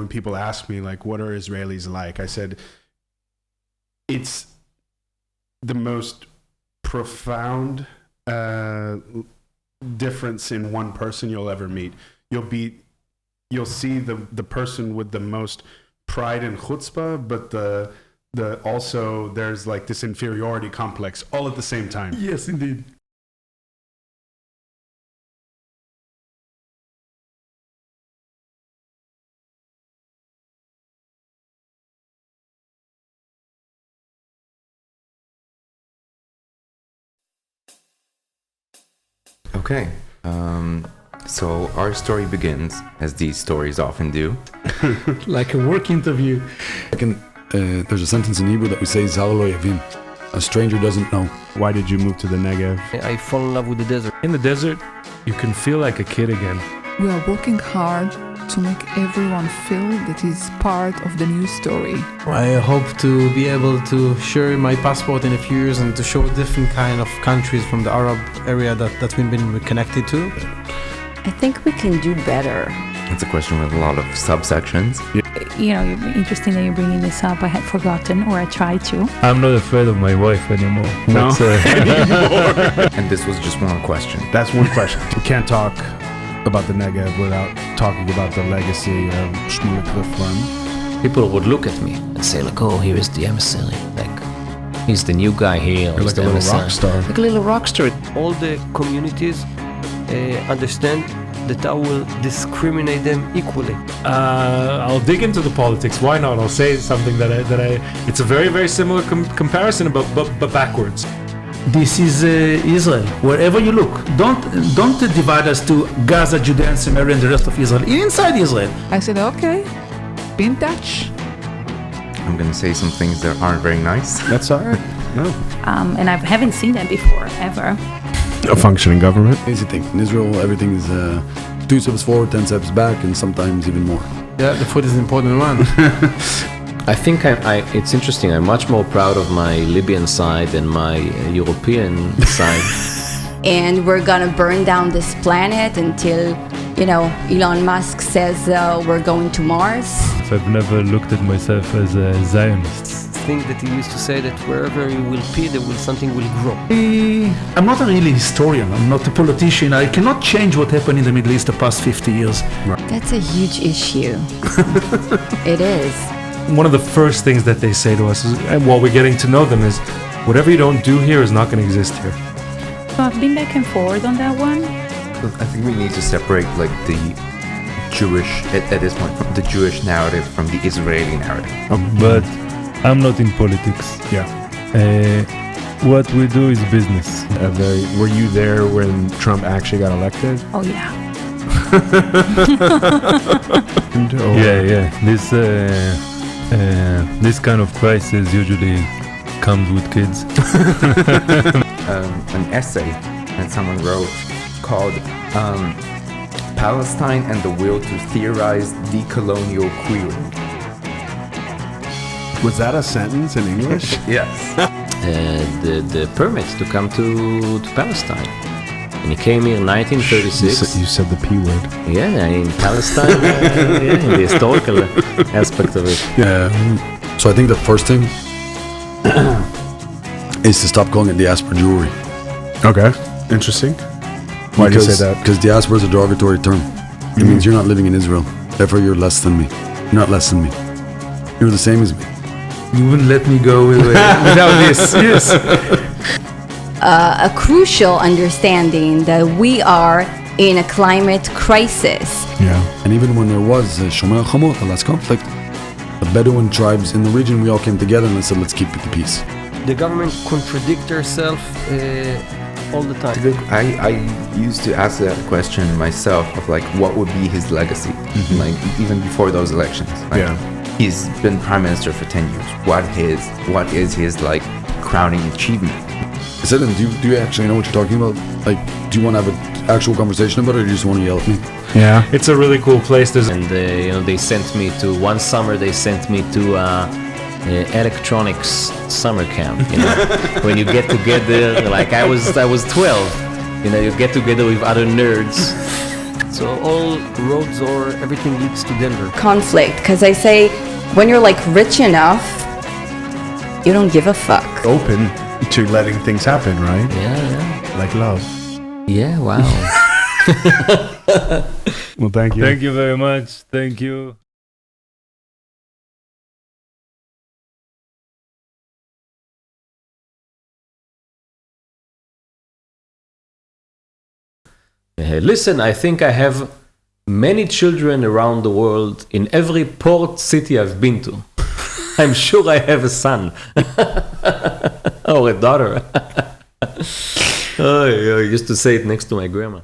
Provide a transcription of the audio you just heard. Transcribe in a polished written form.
when people ask me, like, what are Israelis like? I said, it's the most profound difference in one person you'll ever meet. You'll see the person with the most pride and chutzpah, but the also there's like this inferiority complex all at the same time. Yes, indeed. Okay, so our story begins, as these stories often do. Like a work interview. There's a sentence in Hebrew that we say, Zar lo yavin. A stranger doesn't know. Why did you move to the Negev? I fall in love with the desert. In the desert, you can feel like a kid again. We are working hard to make everyone feel that he's part of the new story. I hope to be able to share my passport in a few years and to show different kind of countries from the Arab area that we've been connected to. I think we can do better. It's a question with a lot of subsections. You know, interesting that you're bringing this up. I had forgotten, or I tried to. I'm not afraid of my wife anymore. No, anymore. And this was just one question. That's one question. We can't talk about the Negev without talking about the legacy of Shmuel Clifton. People would look at me and say, like, oh, here is the emissary. Like, he's the new guy here. You're like a little rock star. Like a little rock star. All the communities understand that I will discriminate them equally. I'll dig into the politics. Why not? I'll say something that I it's a very, very similar comparison, but backwards. This is Israel. Wherever you look, don't divide us to Gaza, Judea, and Samaria, and the rest of Israel. Inside Israel. I said, okay, be in touch. I'm going to say some things that aren't very nice. That's all right. No. And I haven't seen that before, ever. A functioning government. Crazy thing. In Israel, everything is 2 steps forward, 10 steps back, and sometimes even more. Yeah, the food is an important one. I think it's interesting. I'm much more proud of my Libyan side than my European side. And we're gonna burn down this planet until, Elon Musk says we're going to Mars. I've never looked at myself as a Zionist. Thing that he used to say that wherever you will pee, something will grow. I'm not a really historian. I'm not a politician. I cannot change what happened in the Middle East the past 50 years. That's a huge issue. It is. One of the first things that they say to us is, while we're getting to know them, is whatever you don't do here is not going to exist here. So I've been back and forth on that one. I think we need to separate like the Jewish, at this point, from the Jewish narrative from the Israeli narrative. But I'm not in politics. Yeah. What we do is business. Were you there when Trump actually got elected? Oh, yeah. Yeah. This kind of crisis usually comes with kids. An essay that someone wrote called Palestine and the Will to Theorize Decolonial Queering. Was that a sentence in English? Yes. The permit to come to Palestine. And he came here in 1936. You said the P word. Yeah, in Palestine, in the historical aspect of it. Yeah. So I think the first thing is to stop calling it diaspora Jewry. Okay. Interesting. Why do you say that? Because diaspora is a derogatory term. It means you're not living in Israel. Therefore, you're less than me. You're not less than me. You're the same as me. You wouldn't let me go without this. Yes. A crucial understanding that we are in a climate crisis. Yeah. And even when there was Shomer Chamot, the last conflict, the Bedouin tribes in the region, we all came together and said, let's keep the peace. The government contradicts herself all the time. I used to ask that question myself of like, what would be his legacy? Mm-hmm. Like even before those elections. Like, yeah. He's been prime minister for 10 years. What is his like crowning achievement? I said, do you actually know what you're talking about? Like, do you want to have an actual conversation about it, or do you just want to yell at me? Yeah. It's a really cool place. And they sent me to one summer. They sent me to electronics summer camp. When you get together, like I was 12. You get together with other nerds. So all roads or everything leads to Denver. Conflict, because I say when you're like rich enough, you don't give a fuck. Open to letting things happen, right? Yeah. Like love. Yeah, wow. Well, thank you. Thank you very much. Thank you. Listen, I think I have many children around the world in every port city I've been to. I'm sure I have a son or a daughter. I used to say it next to my grandma.